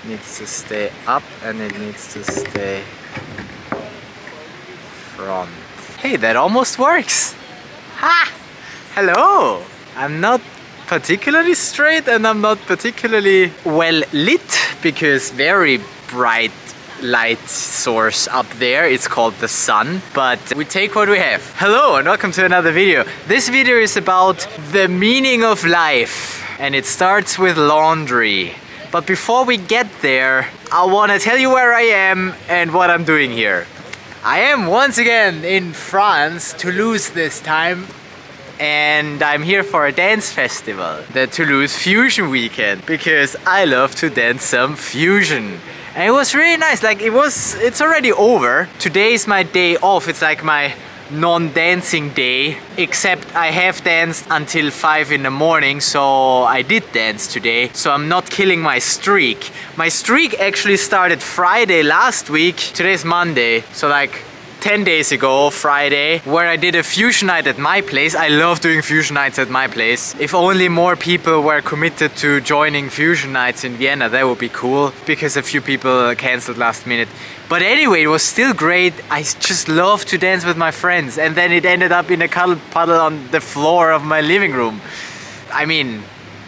needs to stay up and it needs to stay front. Hey, that almost works! Ha! Hello! I'm not particularly straight and I'm not particularly well lit because very bright light source up there. It's called the sun, but we take what we have. Hello and welcome to another video. This video is about the meaning of life and it starts with laundry. But before we get there, I want to tell you where I am and what I'm doing here. I am once again in France, Toulouse this time, and I'm here for a dance festival, the Toulouse Fusion Weekend, because I love to dance some fusion. And it was really nice, like it's already over. Today is my day off, it's like my non-dancing day, except I have danced until 5 in the morning, so I did dance today, so I'm not killing my streak. My streak actually started Friday last week. Today's Monday, so like 10 days ago, Friday, where I did a fusion night at my place. I love doing fusion nights at my place. If only more people were committed to joining fusion nights in Vienna, that would be cool, because a few people cancelled last minute. But anyway, it was still great. I just love to dance with my friends, and then it ended up in a cuddle puddle on the floor of my living room. I mean,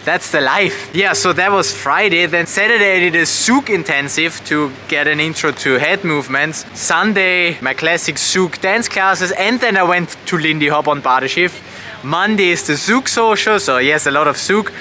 that's the life. Yeah, so that was Friday. Then Saturday I did a Zouk intensive to get an intro to head movements. Sunday, my classic Zouk dance classes, and then I went to Lindy Hop on Badeschiff. Monday is the Zouk social, so yes, a lot of Zouk.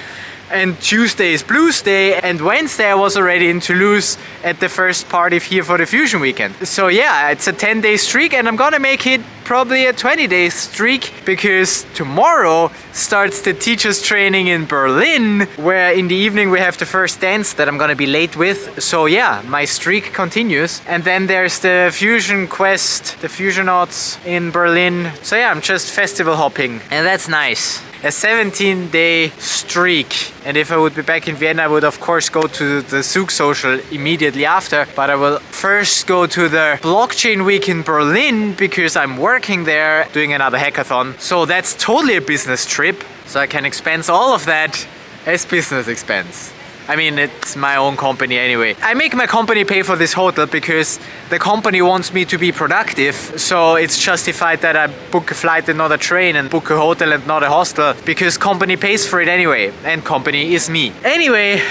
And Tuesday is Blues Day, and Wednesday I was already in Toulouse at the first party here for the Fusion Weekend. So yeah, it's a 10-day streak, and I'm gonna make it probably a 20-day streak, because tomorrow starts the teachers training in Berlin, where in the evening we have the first dance that I'm gonna be late with. So yeah, my streak continues. And then there's the Fusion Quest, the Fusionauts in Berlin. So yeah, I'm just festival hopping, and that's nice. A 17-day streak, and if I would be back in Vienna I would of course go to the Zouk social immediately after, but I will first go to the blockchain week in Berlin because I'm working there doing another hackathon. So that's totally a business trip, so I can expense all of that as business expense. I mean, it's my own company anyway. I make my company pay for this hotel because the company wants me to be productive, so it's justified that I book a flight and not a train, and book a hotel and not a hostel, because company pays for it anyway, and company is me. Anyway,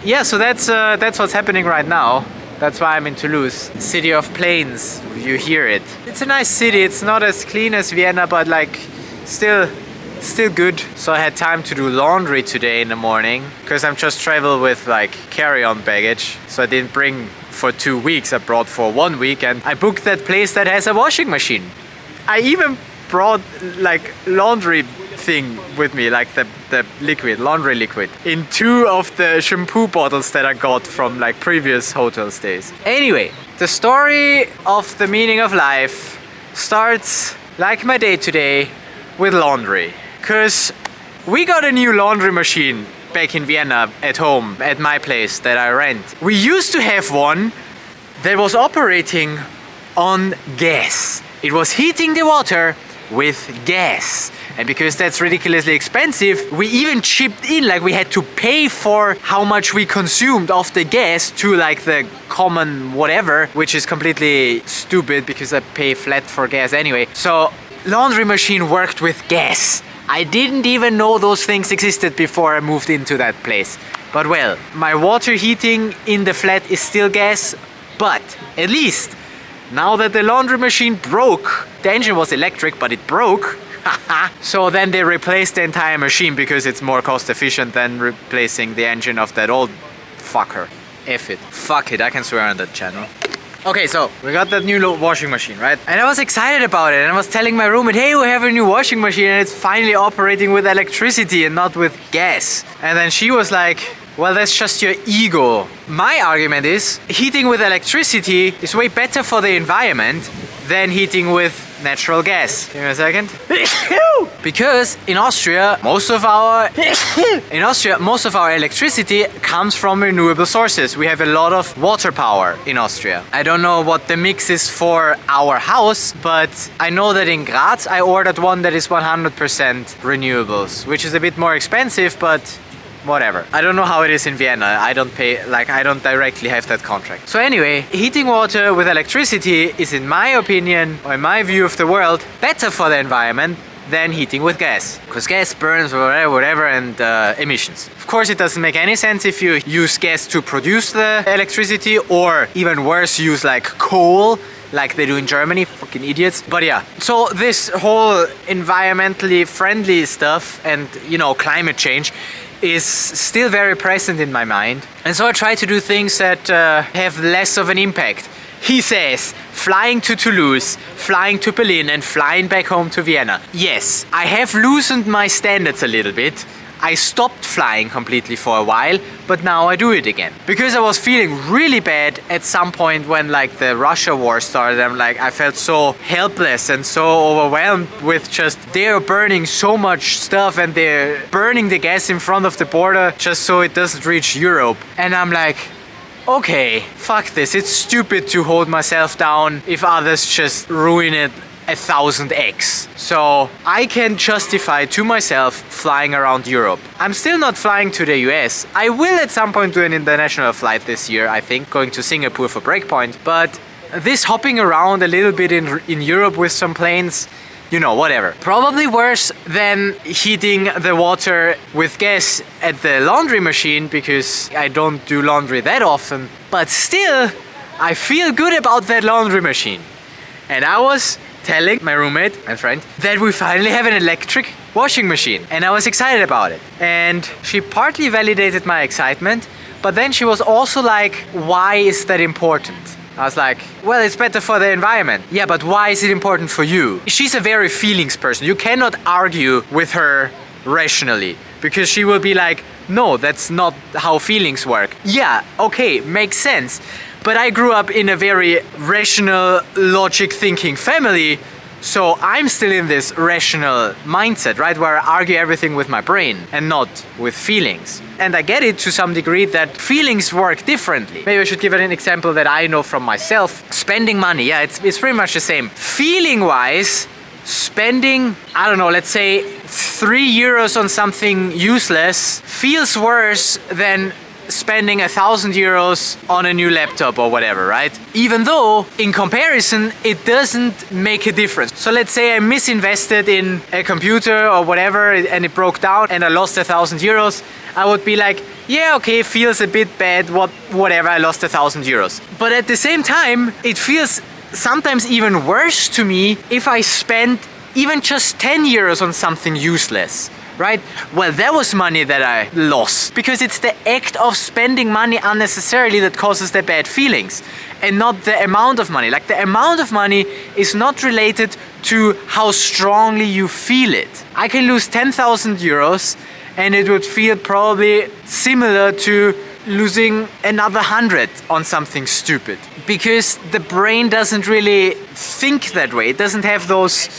yeah, so that's what's happening right now. That's why I'm in Toulouse, city of planes. You hear it. It's a nice city. It's not as clean as Vienna, but like still good. So I had time to do laundry today in the morning, because I'm just travel with like carry-on baggage, so I didn't bring for 2 weeks. I brought for 1 week, and I booked that place that has a washing machine. I even brought like laundry thing with me, like the liquid, laundry liquid, in 2 of the shampoo bottles that I got from like previous hotel stays. Anyway, the story of the meaning of life starts like my day today with laundry. Because we got a new laundry machine back in Vienna at home, at my place that I rent. We used to have one that was operating on gas. It was heating the water with gas. And because that's ridiculously expensive, we even chipped in, like we had to pay for how much we consumed of the gas to like the common whatever, which is completely stupid because I pay flat for gas anyway. So laundry machine worked with gas. I didn't even know those things existed before I moved into that place. But well, my water heating in the flat is still gas, but at least now that the laundry machine broke, the engine was electric, but it broke. So then they replaced the entire machine because it's more cost efficient than replacing the engine of that old fucker. F it. Fuck it, I can swear on that channel. Okay, so we got that new washing machine, right? And I was excited about it, and I was telling my roommate, hey, we have a new washing machine and it's finally operating with electricity and not with gas. And then she was like, well, that's just your ego. My argument is, heating with electricity is way better for the environment than heating with natural gas. Give me a second. Because in Austria, most of our electricity comes from renewable sources. We have a lot of water power in Austria. I don't know what the mix is for our house, but I know that in Graz I ordered one that is 100% renewables, which is a bit more expensive, but whatever. I don't know how it is in Vienna. I don't directly have that contract. So anyway, heating water with electricity is, in my opinion, or in my view of the world, better for the environment than heating with gas, because gas burns whatever and emissions. Of course, it doesn't make any sense if you use gas to produce the electricity, or even worse, use like coal like they do in Germany. Fucking idiots. But yeah, so this whole environmentally friendly stuff and, you know, climate change is still very present in my mind, and so I try to do things that have less of an impact. He says, flying to Toulouse, flying to Berlin and flying back home to Vienna. Yes, I have loosened my standards a little bit. I stopped flying completely for a while, but now I do it again. Because I was feeling really bad at some point when like the Russia war started. I felt so helpless and so overwhelmed with just they're burning so much stuff and they're burning the gas in front of the border just so it doesn't reach Europe. And I'm like, okay, fuck this. It's stupid to hold myself down if others just ruin it 1000x. So I can justify to myself flying around Europe. I'm still not flying to the US. I will at some point do an international flight this year, I think, going to Singapore for breakpoint. But this hopping around a little bit in Europe with some planes, you know, whatever. Probably worse than heating the water with gas at the laundry machine, because I don't do laundry that often. But still, I feel good about that laundry machine. And I was telling my roommate and friend that we finally have an electric washing machine. And I was excited about it. And she partly validated my excitement, but then she was also like, why is that important? I was like, well, it's better for the environment. Yeah, but why is it important for you? She's a very feelings person. You cannot argue with her rationally, because she will be like, no, that's not how feelings work. Yeah, okay, makes sense. But I grew up in a very rational, logic thinking family, so I'm still in this rational mindset, right? Where I argue everything with my brain and not with feelings. And I get it to some degree that feelings work differently. Maybe I should give it an example that I know from myself. Spending money, yeah, it's pretty much the same. Feeling-wise, spending, I don't know, let's say 3 euros on something useless feels worse than spending 1,000 euros on a new laptop or whatever, right? Even though in comparison it doesn't make a difference. So let's say I misinvested in a computer or whatever and it broke down and I lost 1,000 euros. I would be like, yeah, okay, it feels a bit bad, whatever, I lost 1,000 euros. But at the same time, it feels sometimes even worse to me if I spend even just 10 euros on something useless. Right? Well, that was money that I lost, because it's the act of spending money unnecessarily that causes the bad feelings, and not the amount of money. Like, the amount of money is not related to how strongly you feel it. I can lose 10,000 euros and it would feel probably similar to losing another 100 on something stupid, because the brain doesn't really think that way. It doesn't have those,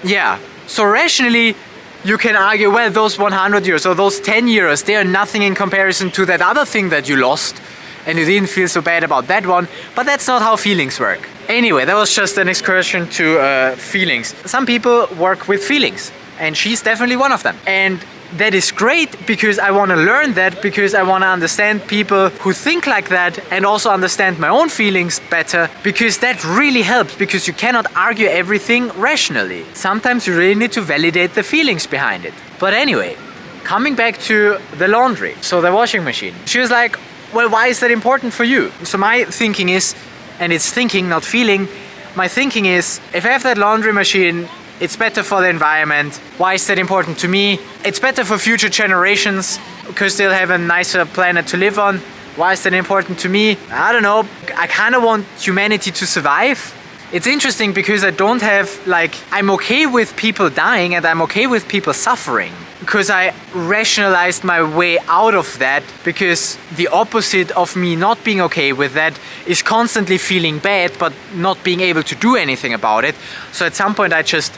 yeah. So rationally, you can argue, well, those 100 euros or those 10 euros, they are nothing in comparison to that other thing that you lost, and you didn't feel so bad about that one, but that's not how feelings work. Anyway, that was just an excursion to feelings. Some people work with feelings, and she's definitely one of them. And that is great, because I want to learn that, because I want to understand people who think like that and also understand my own feelings better, because that really helps, because you cannot argue everything rationally. Sometimes you really need to validate the feelings behind it. But anyway, coming back to the laundry, so the washing machine. She was like, well, why is that important for you? So my thinking is, and it's thinking, not feeling, my thinking is, if I have that laundry machine, it's better for the environment. Why is that important to me? It's better for future generations, because they'll have a nicer planet to live on. Why is that important to me? I don't know. I kind of want humanity to survive. It's interesting because I don't have, like, I'm okay with people dying and I'm okay with people suffering, because I rationalized my way out of that, because the opposite of me not being okay with that is constantly feeling bad but not being able to do anything about it. So at some point I just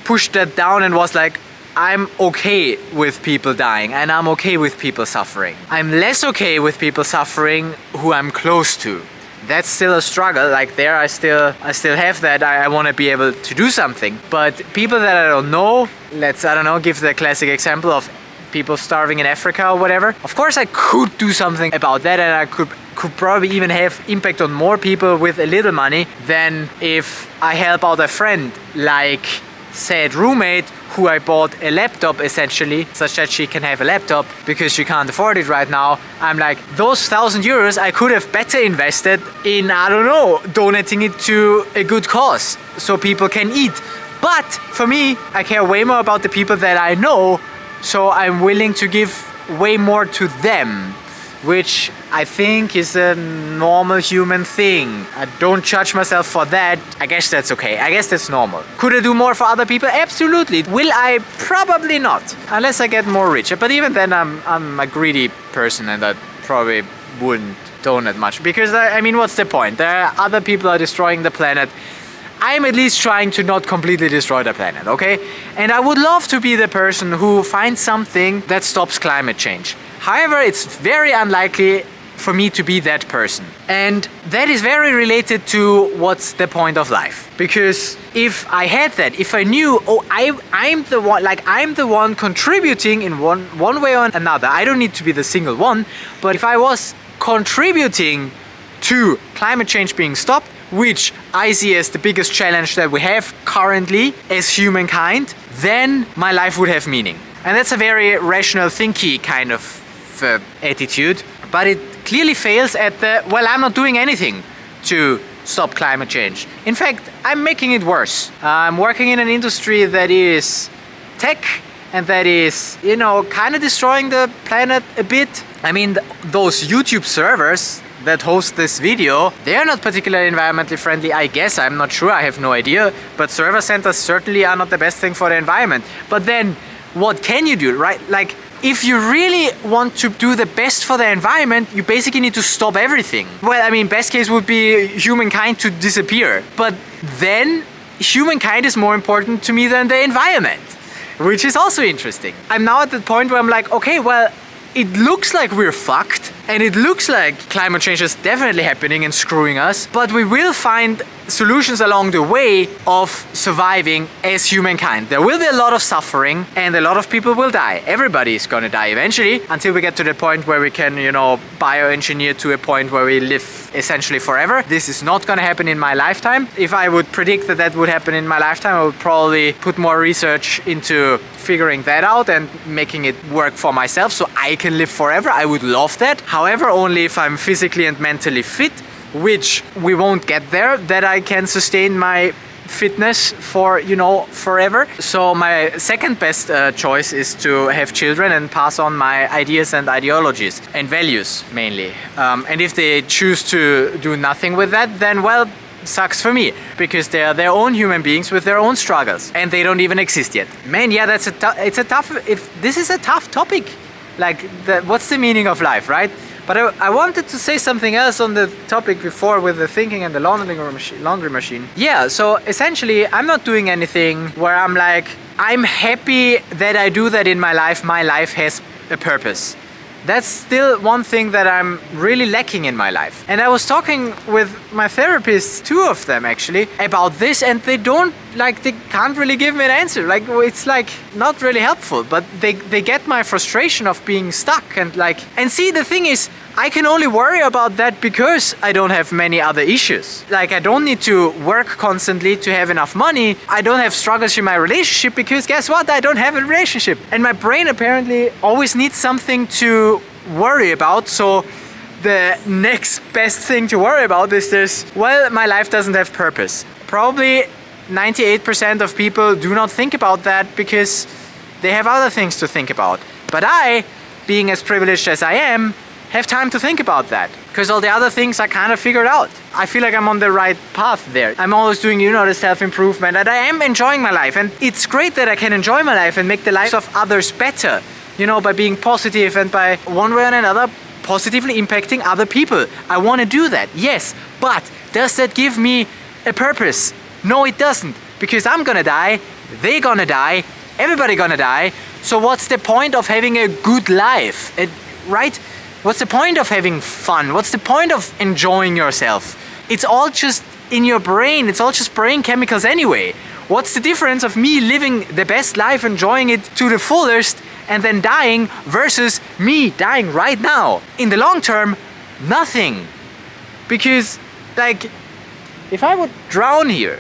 pushed that down and was like, I'm okay with people dying and I'm okay with people suffering. I'm less okay with people suffering who I'm close to. That's still a struggle. Like, there I still have that. I want to be able to do something. But people that I don't know, I don't know, give the classic example of people starving in Africa or whatever. Of course, I could do something about that, and I could probably even have impact on more people with a little money than if I help out a friend, like said roommate who I bought a laptop essentially, such that she can have a laptop because she can't afford it right now. I'm like, those 1,000 euros I could have better invested in, I don't know, donating it to a good cause so people can eat. But for me, I care way more about the people that I know, so I'm willing to give way more to them, which I think is a normal human thing. I don't judge myself for that. I guess that's okay. I guess that's normal. Could I do more for other people? Absolutely. Will I? Probably not. Unless I get more rich. But even then, I'm a greedy person, and I probably wouldn't donate much. Because, I mean, what's the point? There are other people are destroying the planet. I'm at least trying to not completely destroy the planet, okay? And I would love to be the person who finds something that stops climate change. However, it's very unlikely for me to be that person. And that is very related to what's the point of life. Because if I had that, if I knew, oh, I'm the one contributing in one way or another, I don't need to be the single one, but if I was contributing to climate change being stopped, which I see as the biggest challenge that we have currently as humankind, then my life would have meaning. And that's a very rational, thinky kind of attitude, but it clearly fails at the, well, I'm not doing anything to stop climate change. In fact, I'm making it worse. I'm working in an industry that is tech and that is, you know, kind of destroying the planet a bit. I mean, those YouTube servers that host this video, they're not particularly environmentally friendly, I guess. I'm not sure, I have no idea. But server centers certainly are not the best thing for the environment. But then, what can you do, right? Like, if you really want to do the best for the environment, you basically need to stop everything. Well, I mean, best case would be humankind to disappear. But then, humankind is more important to me than the environment, which is also interesting. I'm now at the point where I'm like, okay, well, it looks like we're fucked, and it looks like climate change is definitely happening and screwing us, but we will find solutions along the way of surviving as humankind. There will be a lot of suffering, and a lot of people will die. Everybody is gonna die eventually, until we get to the point where we can, you know, bioengineer to a point where we live essentially forever. This is not gonna happen in my lifetime. If I would predict that that would happen in my lifetime, I would probably put more research into figuring that out and making it work for myself so I can live forever. I would love that. However, only if I'm physically and mentally fit, which we won't get there, that I can sustain my fitness for, you know, forever. So my second best choice is to have children and pass on my ideas and ideologies and values mainly. And if they choose to do nothing with that, then, well, sucks for me, because they are their own human beings with their own struggles, and they don't even exist yet. Man, yeah, this is a tough topic. Like, what's the meaning of life, right? But I wanted to say something else on the topic before with the thinking and the laundry machine. Yeah, so essentially, I'm not doing anything where I'm like, I'm happy that I do that in my life. My life has a purpose. That's still one thing that I'm really lacking in my life. And I was talking with my therapist, two of them actually, about this, and they can't really give me an answer. Like, it's like not really helpful, but they get my frustration of being stuck and see, the thing is, I can only worry about that because I don't have many other issues. Like, I don't need to work constantly to have enough money. I don't have struggles in my relationship because guess what? I don't have a relationship. And my brain apparently always needs something to worry about. So the next best thing to worry about is this, well, my life doesn't have purpose. Probably 98% of people do not think about that because they have other things to think about. But I, being as privileged as I am, have time to think about that, because all the other things I kind of figured out. I feel like I'm on the right path there. I'm always doing, you know, the self-improvement, and I am enjoying my life. And it's great that I can enjoy my life and make the lives of others better, you know, by being positive and by one way or another positively impacting other people. I want to do that, yes, but does that give me a purpose? No, it doesn't, because I'm gonna die, they're gonna die, everybody gonna die. So what's the point of having a good life, right? What's the point of having fun? What's the point of enjoying yourself? It's all just in your brain. It's all just brain chemicals anyway. What's the difference of me living the best life, enjoying it to the fullest, and then dying versus me dying right now. In the long term, nothing. Because, like, if I would drown here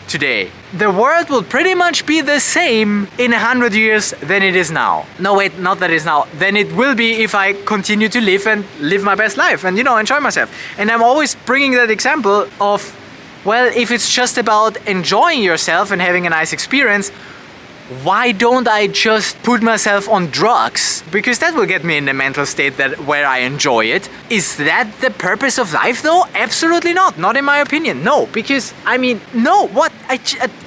today, the world will pretty much be the same in 100 years than it is now. No, wait, not that it is now. Than it will be if I continue to live and live my best life and, enjoy myself. And I'm always bringing that example of, well, if it's just about enjoying yourself and having a nice experience, why don't I just put myself on drugs? Because that will get me in a mental state where I enjoy it. Is that the purpose of life though? Absolutely not. Not in my opinion. No, because no. What?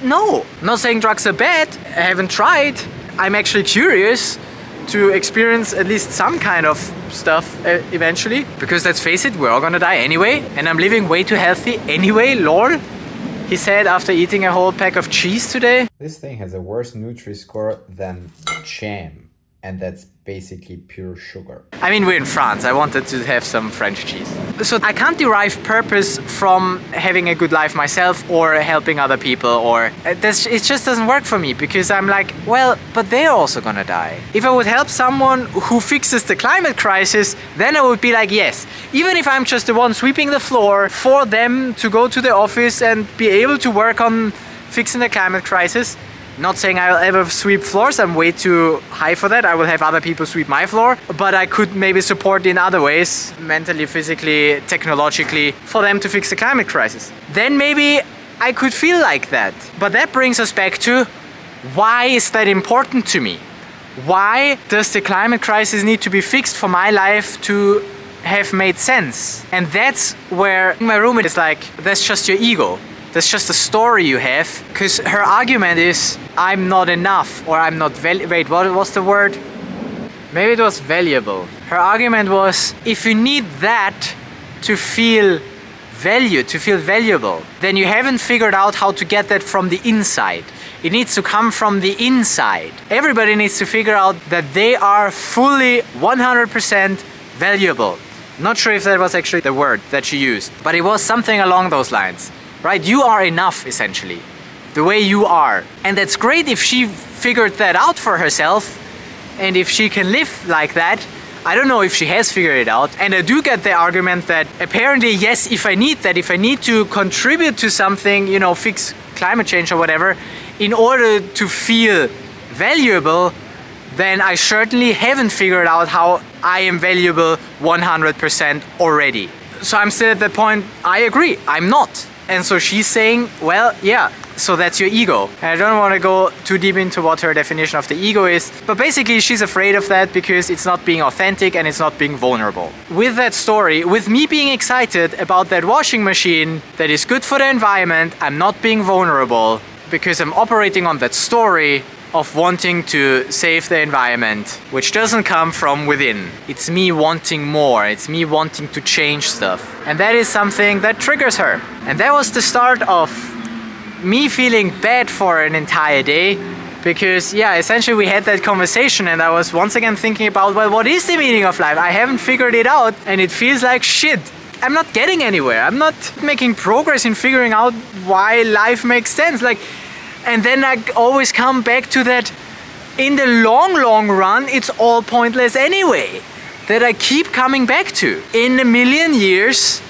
No. Not saying drugs are bad. I haven't tried. I'm actually curious to experience at least some kind of stuff eventually. Because let's face it, we're all gonna die anyway. And I'm living way too healthy anyway, lol. He said after eating a whole pack of cheese today. This thing has a worse Nutri-score than jam, and that's basically pure sugar. I mean, we're in France. I wanted to have some French cheese. So I can't derive purpose from having a good life myself or helping other people, or it just doesn't work for me, because I'm like, well, but they're also gonna die. If I would help someone who fixes the climate crisis, then I would be like, yes, even if I'm just the one sweeping the floor for them to go to the office and be able to work on fixing the climate crisis. Not saying I'll ever sweep floors, I'm way too high for that. I will have other people sweep my floor, but I could maybe support in other ways, mentally, physically, technologically, for them to fix the climate crisis. Then maybe I could feel like that. But that brings us back to, why is that important to me? Why does the climate crisis need to be fixed for my life to have made sense? And that's where my roommate is like, that's just your ego. That's just a story you have. Because her argument is, I'm not enough, or I'm not wait, what was the word? Maybe it was valuable. Her argument was, if you need that to feel valued, to feel valuable, then you haven't figured out how to get that from the inside. It needs to come from the inside. Everybody needs to figure out that they are fully 100% valuable. Not sure if that was actually the word that she used, but it was something along those lines. Right? You are enough, essentially. The way you are. And that's great if she figured that out for herself, and if she can live like that. I don't know if she has figured it out. And I do get the argument that apparently, yes, if I need that, if I need to contribute to something, fix climate change or whatever, in order to feel valuable, then I certainly haven't figured out how I am valuable 100% already. So I'm still at the point, I agree, I'm not. And so she's saying, well, yeah, so that's your ego. And I don't want to go too deep into what her definition of the ego is, but basically she's afraid of that because it's not being authentic and it's not being vulnerable. With that story, with me being excited about that washing machine that is good for the environment, I'm not being vulnerable because I'm operating on that story of wanting to save the environment, which doesn't come from within. It's me wanting more, it's me wanting to change stuff. And that is something that triggers her. And that was the start of me feeling bad for an entire day, because essentially we had that conversation and I was once again thinking about, well, what is the meaning of life? I haven't figured it out and it feels like shit. I'm not getting anywhere. I'm not making progress in figuring out why life makes sense. And then I always come back to that, in the long run, it's all pointless anyway. That I keep coming back to. In a million years,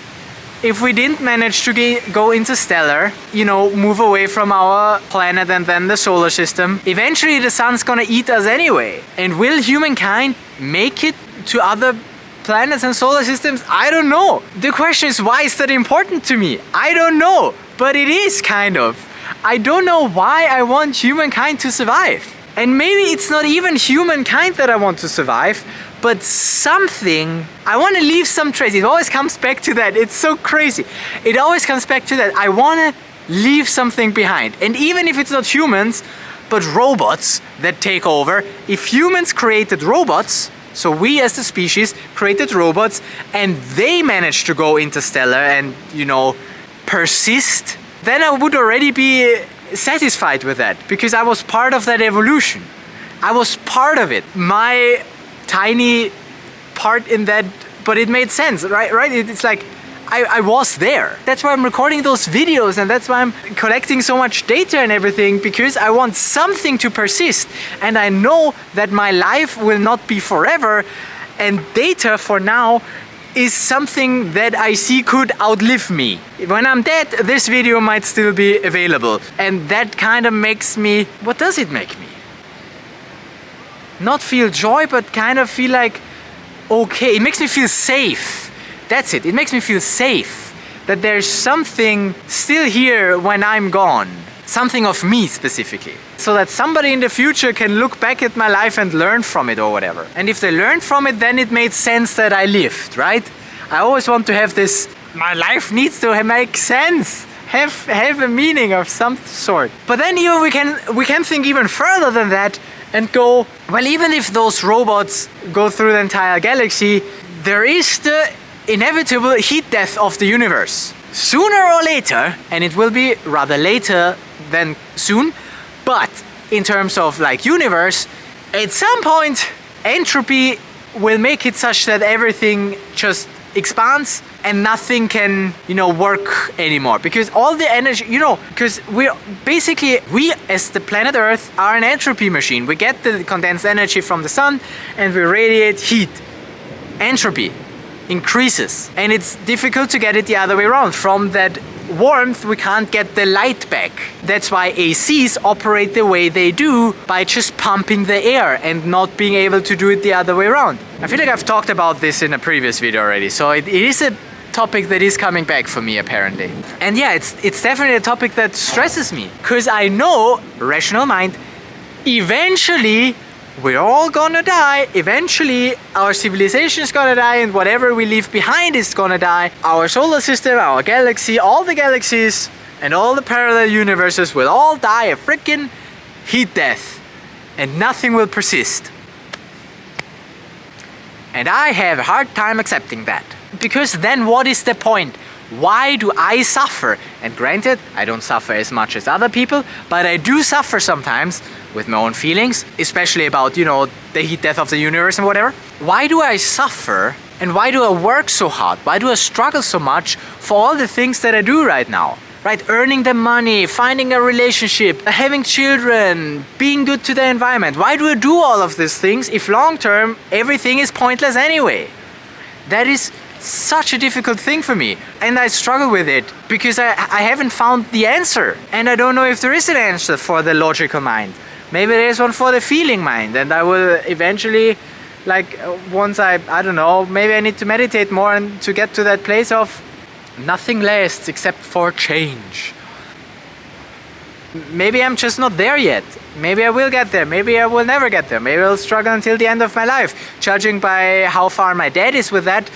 if we didn't manage to go interstellar, move away from our planet and then the solar system, eventually the sun's gonna eat us anyway. And will humankind make it to other planets and solar systems? I don't know. The question is, why is that important to me? I don't know, but it is kind of. I don't know why I want humankind to survive. And maybe it's not even humankind that I want to survive, but something. I want to leave some trace. It always comes back to that. It's so crazy. It always comes back to that. I want to leave something behind. And even if it's not humans, but robots that take over, if humans created robots, so we as the species created robots, and they managed to go interstellar and, persist, then I would already be satisfied with that, because I was part of that evolution. I was part of it. My tiny part in that, but it made sense, right? It's like, I was there. That's why I'm recording those videos, and that's why I'm collecting so much data and everything, because I want something to persist. And I know that my life will not be forever, and data for now is something that I see could outlive me. When I'm dead, this video might still be available. And that kind of makes me... What does it make me? Not feel joy, but kind of feel like, okay, it makes me feel safe. That's it. It makes me feel safe. That there's something still here when I'm gone. Something of me specifically. So that somebody in the future can look back at my life and learn from it or whatever. And if they learn from it, then it made sense that I lived, right? I always want to have this, my life needs to make sense. Have a meaning of some sort. But then even we can think even further than that and go, well, even if those robots go through the entire galaxy, there is the inevitable heat death of the universe. Sooner or later, and it will be rather later than soon, but in terms of like universe, at some point entropy will make it such that everything just expands and nothing can, work anymore, because all the energy, because we as the planet Earth are an entropy machine. We get the condensed energy from the sun and we radiate heat. Entropy increases, and it's difficult to get it the other way around. From that warmth we can't get the light back. That's why ACs operate the way they do, by just pumping the air and not being able to do it the other way around. I feel like I've talked about this in a previous video already, so it is a topic that is coming back for me apparently. And yeah, it's definitely a topic that stresses me, because I know, rational mind, eventually we're all gonna die. Eventually our civilization is gonna die, and whatever we leave behind is gonna die. Our solar system, our galaxy, all the galaxies and all the parallel universes will all die a freaking heat death, and nothing will persist. And I have a hard time accepting that, because then what is the point? Why do I suffer? And granted, I don't suffer as much as other people, but I do suffer sometimes with my own feelings, especially about, the heat death of the universe and whatever. Why do I suffer, and why do I work so hard? Why do I struggle so much for all the things that I do right now? Right? Earning the money, finding a relationship, having children, being good to the environment. Why do I do all of these things if long term everything is pointless anyway? That is such a difficult thing for me, and I struggle with it because I haven't found the answer, and I don't know if there is an answer for the logical mind. Maybe there is one for the feeling mind, and I will eventually, once I don't know, maybe I need to meditate more and to get to that place of nothing lasts except for change. Maybe I'm just not there yet. Maybe I will get there. Maybe I will never get there. Maybe I'll struggle until the end of my life. Judging by how far my dad is with that,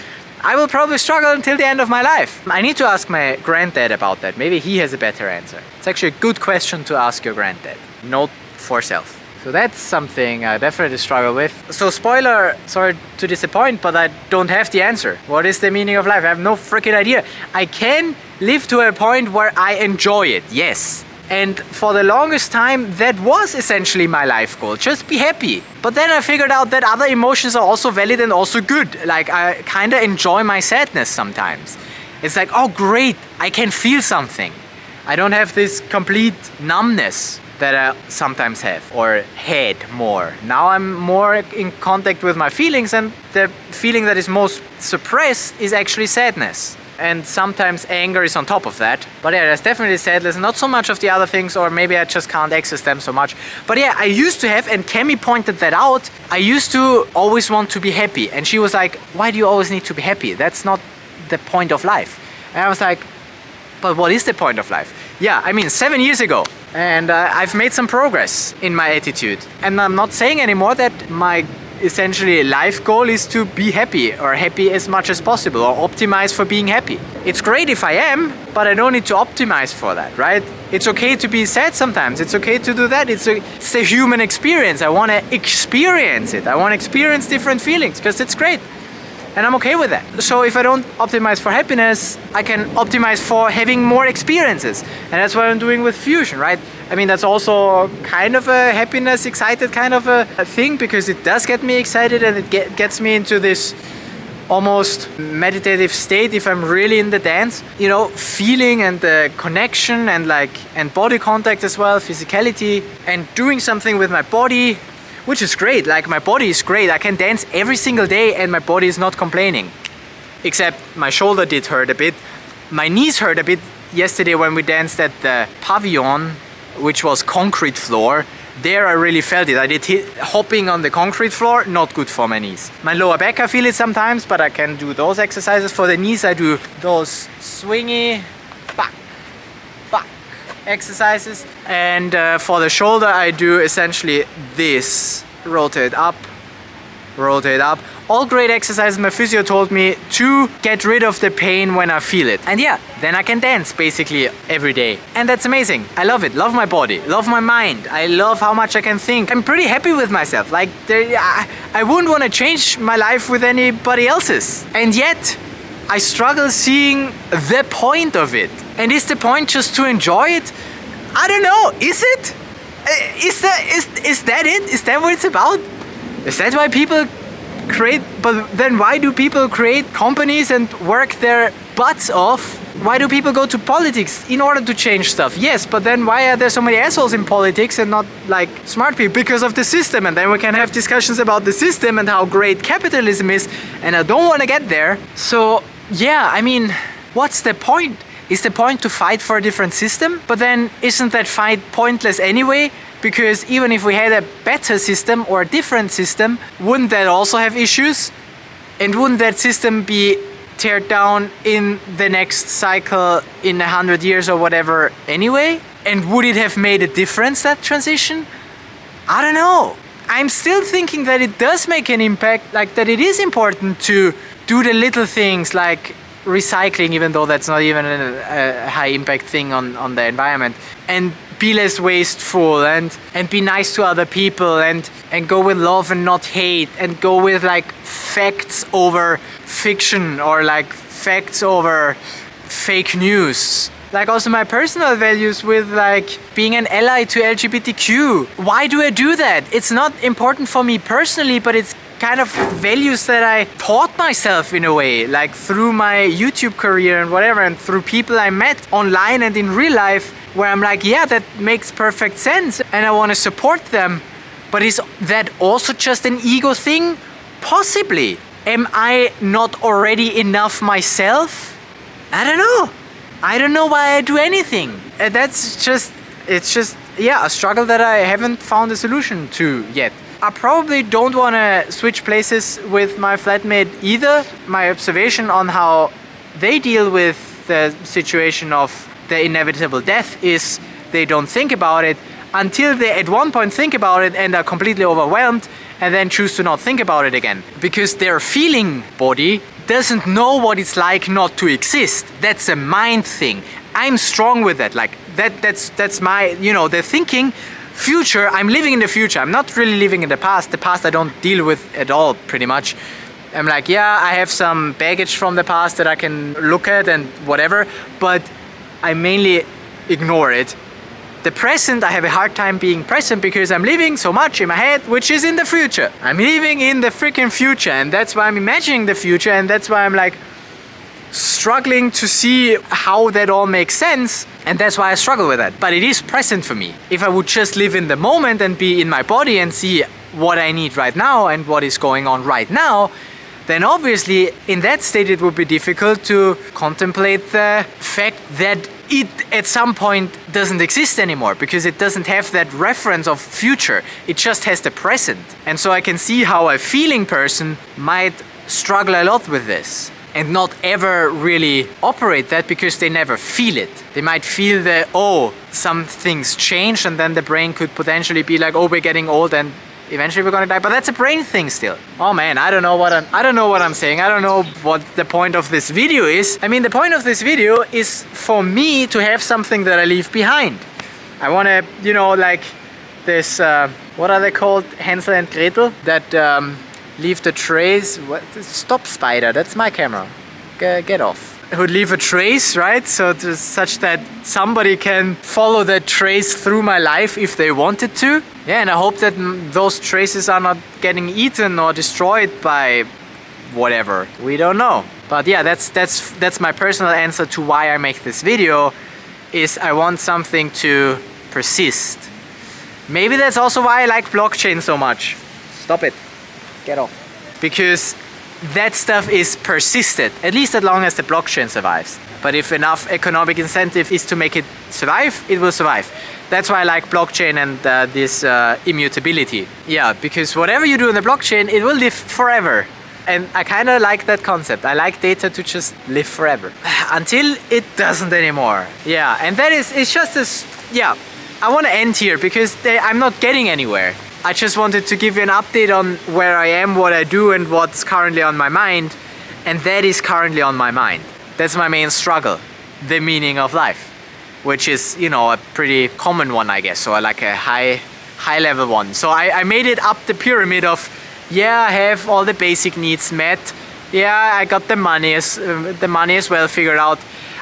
I will probably struggle until the end of my life. I need to ask my granddad about that. Maybe he has a better answer. It's actually a good question to ask your granddad. Note for self. So that's something I definitely struggle with. So spoiler, sorry to disappoint, but I don't have the answer. What is the meaning of life? I have no freaking idea. I can live to a point where I enjoy it, yes. And for the longest time, that was essentially my life goal. Just be happy. But then I figured out that other emotions are also valid and also good. Like, I kind of enjoy my sadness sometimes. It's like, oh great, I can feel something. I don't have this complete numbness that I sometimes have, or had more. Now I'm more in contact with my feelings, and the feeling that is most suppressed is actually sadness. And sometimes anger is on top of that. But yeah, there's definitely sadness, not so much of the other things, or maybe I just can't access them so much. But yeah, I used to have, and Kemi pointed that out, I used to always want to be happy. And she was like, why do you always need to be happy? That's not the point of life. And I was like, but what is the point of life? Yeah, I mean, 7 years ago. And I've made some progress in my attitude. And I'm not saying anymore that my essentially life goal is to be happy, or happy as much as possible, or optimize for being happy. It's great if I am, but I don't need to optimize for that, right? It's okay to be sad sometimes. It's okay to do that. It's a human experience. I want to experience it. I want to experience different feelings because it's great. And I'm okay with that. So if I don't optimize for happiness, I can optimize for having more experiences. And that's what I'm doing with Fusion, right? I mean, that's also kind of a happiness, excited kind of a thing, because it does get me excited, and it gets me into this, almost meditative state if I'm really in the dance. You know, feeling and the connection and body contact as well, physicality, and doing something with my body, which is great. Like, my body is great. I can dance every single day and my body is not complaining. Except my shoulder did hurt a bit. My knees hurt a bit yesterday when we danced at the pavilion, which was concrete floor. There I really felt it. I did hopping on the concrete floor, not good for my knees. My lower back, I feel it sometimes, but I can do those exercises. For the knees, I do those swingy back exercises. And for the shoulder, I do essentially this. Rotate up. All great exercises. My physio told me to get rid of the pain when I feel it. And yeah, then I can dance basically every day. And that's amazing. I love it. Love my body. Love my mind. I love how much I can think. I'm pretty happy with myself. Like, I wouldn't want to change my life with anybody else's. And yet, I struggle seeing the point of it. And is the point just to enjoy it? I don't know. Is it? Is that it? Is that what it's about? Is that why people create? But then why do people create companies and work their butts off? Why do people go to politics? In order to change stuff, yes, but then why are there so many assholes in politics and not like smart people? Because of the system. And then we can have discussions about the system and how great capitalism is, and I don't want to get there. So yeah, I mean, what's the point? Is the point to fight for a different system? But then isn't that fight pointless anyway? Because even if we had a better system or a different system, wouldn't that also have issues? And wouldn't that system be teared down in the next cycle in 100 years or whatever anyway? And would it have made a difference, that transition? I don't know. I'm still thinking that it does make an impact, like that it is important to do the little things like recycling, even though that's not even a high impact thing on the environment, and be less wasteful and be nice to other people and go with love and not hate, and go with like facts over fiction or like facts over fake news. Like also my personal values with like being an ally to LGBTQ. Why do I do that? It's not important for me personally, but it's kind of values that I taught myself in a way, like through my YouTube career and whatever, and through people I met online and in real life, where I'm like, yeah, that makes perfect sense and I want to support them. But is that also just an ego thing? Possibly. Am I not already enough myself? I don't know. I don't know why I do anything. It's just, yeah, a struggle that I haven't found a solution to yet. I probably don't want to switch places with my flatmate either. My observation on how they deal with the situation of the inevitable death is they don't think about it until they at one point think about it and are completely overwhelmed and then choose to not think about it again. Because their feeling body doesn't know what it's like not to exist. That's a mind thing. I'm strong with that. Like that's my, you know, the thinking future. I'm living in the future. I'm not really living in the past. The past I don't deal with at all, pretty much. I'm like, yeah, I have some baggage from the past that I can look at and whatever, but I mainly ignore it. The present, I have a hard time being present because I'm living so much in my head, which is in the future. I'm living in the freaking future, and that's why I'm imagining the future, and that's why I'm like struggling to see how that all makes sense, and that's why I struggle with that. But it is present for me. If I would just live in the moment and be in my body and see what I need right now and what is going on right now, then obviously in that state it would be difficult to contemplate the fact that it at some point doesn't exist anymore, because it doesn't have that reference of future. It just has the present. And so I can see how a feeling person might struggle a lot with this and not ever really operate that because they never feel it. They might feel that, oh, some things change, and then the brain could potentially be like, oh, we're getting old and eventually we're gonna die. But that's a brain thing still. Oh man, I don't know what I'm saying. I don't know what the point of this video is. I mean, the point of this video is for me to have something that I leave behind. I wanna, you know, like this, what are they called? Hansel and Gretel? That leave the trace. What? Stop, spider, that's my camera. Get off. Would leave a trace, right? So such that somebody can follow that trace through my life if they wanted to. Yeah, and I hope that those traces are not getting eaten or destroyed by whatever. We don't know. But yeah, that's my personal answer to why I make this video, is I want something to persist. Maybe that's also why I like blockchain so much. Stop it. Get off. Because that stuff is persisted, at least as long as the blockchain survives. But if enough economic incentive is to make it survive, it will survive. That's why I like blockchain and this immutability. Yeah, because whatever you do in the blockchain, it will live forever. And I kind of like that concept. I like data to just live forever. Until it doesn't anymore. Yeah, and that is, it's just this, yeah. I want to end here because I'm not getting anywhere. I just wanted to give you an update on where I am, what I do, and what's currently on my mind. And that is currently on my mind. That's my main struggle, the meaning of life, which is, you know, a pretty common one, I guess. So I like a high level one. So I made it up the pyramid of, yeah, I have all the basic needs met. Yeah, I got the money as well figured out.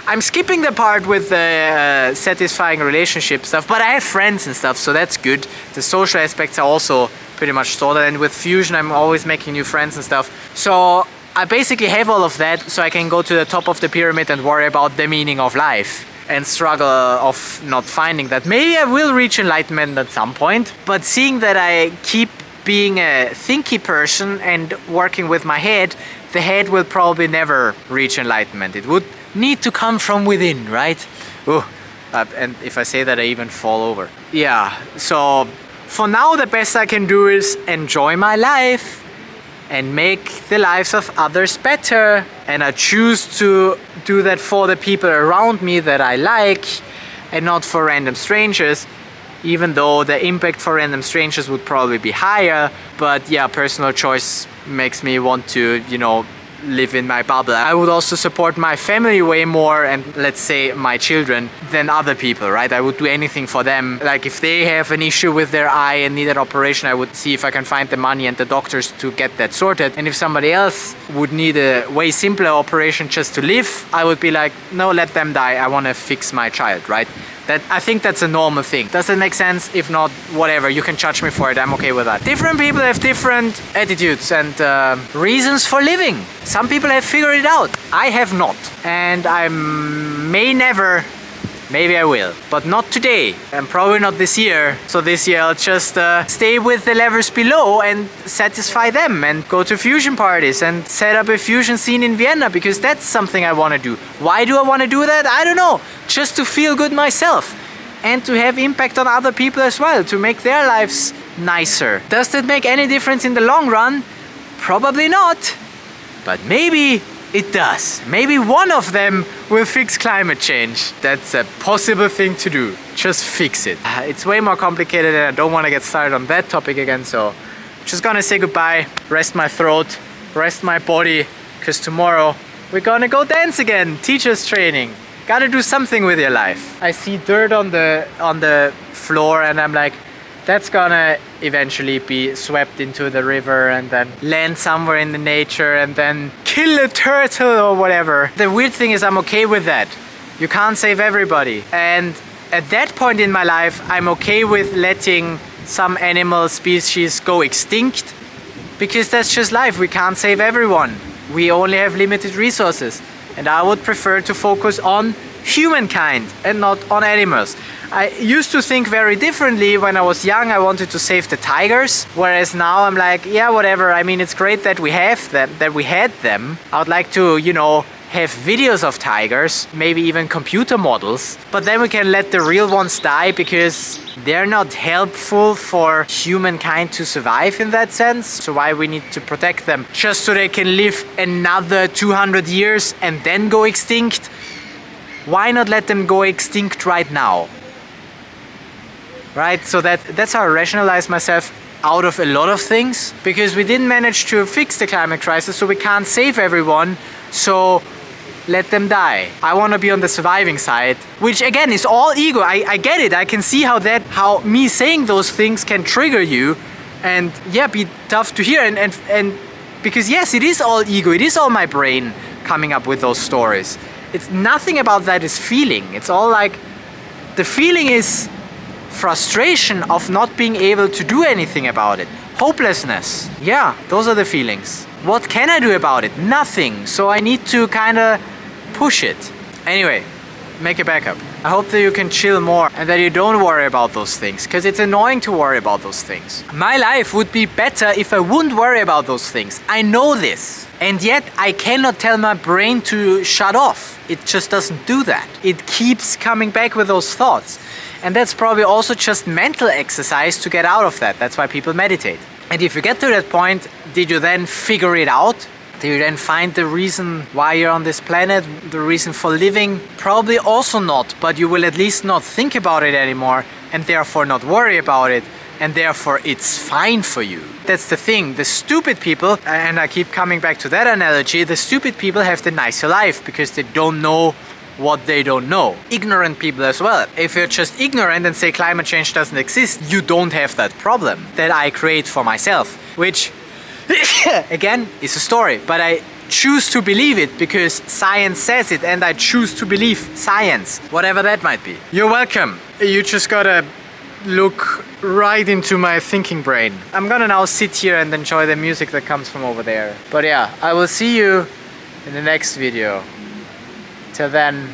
I'm skipping the part with the satisfying relationship stuff, but I have friends and stuff, so that's good. The social aspects are also pretty much sorted, and with Fusion I'm always making new friends and stuff. So I basically have all of that, so I can go to the top of the pyramid and worry about the meaning of life and struggle of not finding that. Maybe I will reach enlightenment at some point, but seeing that I keep being a thinky person and working with my head, the head will probably never reach enlightenment. It would need to come from within, right? And if I say that, I even fall over. Yeah, so for now the best I can do is enjoy my life and make the lives of others better. And I choose to do that for the people around me that I like and not for random strangers, even though the impact for random strangers would probably be higher. But yeah, personal choice makes me want to, you know, live in my bubble. I would also support my family way more, and let's say my children, than other people, right? I would do anything for them. Like if they have an issue with their eye and need an operation, I would see if I can find the money and the doctors to get that sorted. And if somebody else would need a way simpler operation just to live, I would be like, no, let them die. I want to fix my child, right? I think that's a normal thing. Does it make sense? If not, whatever, you can judge me for it, I'm okay with that. Different people have different attitudes and reasons for living. Some people have figured it out. I have not. And I may never, maybe I will, but not today and probably not this year. So this year I'll just stay with the levels below and satisfy them and go to fusion parties and set up a fusion scene in Vienna, because that's something I want to do. Why do I want to do that? I don't know. Just to feel good myself and to have impact on other people as well, to make their lives nicer. Does that make any difference in the long run? Probably not, but maybe it does. Maybe one of them will fix climate change. That's a possible thing to do. Just fix it. It's way more complicated and I don't want to get started on that topic again, so I'm just gonna say goodbye, rest my throat, rest my body, because tomorrow we're gonna go dance again. Teachers training. Gotta do something with your life. I see dirt on the floor and I'm like, that's gonna eventually be swept into the river and then land somewhere in the nature and then kill a turtle or whatever. The weird thing is I'm okay with that. You can't save everybody. And at that point in my life, I'm okay with letting some animal species go extinct, because that's just life. We can't save everyone. We only have limited resources. And I would prefer to focus on humankind and not on animals. I used to think very differently. When I was young, I wanted to save the tigers, whereas now I'm like, yeah, whatever. I mean, it's great that we have them, that we had them. I would like to, you know, have videos of tigers, maybe even computer models, but then we can let the real ones die because they're not helpful for humankind to survive in that sense. So why we need to protect them? Just so they can live another 200 years and then go extinct? Why not let them go extinct right now? Right, so that's how I rationalize myself out of a lot of things, because we didn't manage to fix the climate crisis, so we can't save everyone, so let them die. I want to be on the surviving side, which again is all ego. I get it. I can see how me saying those things can trigger you and yeah, be tough to hear, and because yes, it is all ego, it is all my brain coming up with those stories. It's nothing about that is feeling. It's all like, the feeling is frustration of not being able to do anything about it. Hopelessness. Yeah, those are the feelings. What can I do about it? Nothing. So I need to kind of push it. Anyway, make a backup. I hope that you can chill more and that you don't worry about those things, because it's annoying to worry about those things. My life would be better if I wouldn't worry about those things. I know this. And yet I cannot tell my brain to shut off. It just doesn't do that. It keeps coming back with those thoughts. And that's probably also just mental exercise to get out of that. That's why people meditate. And if you get to that point, did you then figure it out? Do you then find the reason why you're on this planet, the reason for living? Probably also not, but you will at least not think about it anymore and therefore not worry about it, and therefore it's fine for you. That's the thing. The stupid people, and I keep coming back to that analogy, the stupid people have the nicer life because they don't know what they don't know. Ignorant people as well. If you're just ignorant and say climate change doesn't exist, you don't have that problem that I create for myself, which again is a story, but I choose to believe it because science says it, and I choose to believe science, whatever that might be. You're welcome. You just gotta look right into my thinking brain. I'm gonna now sit here and enjoy the music that comes from over there. But yeah, I will see you in the next video. Till then,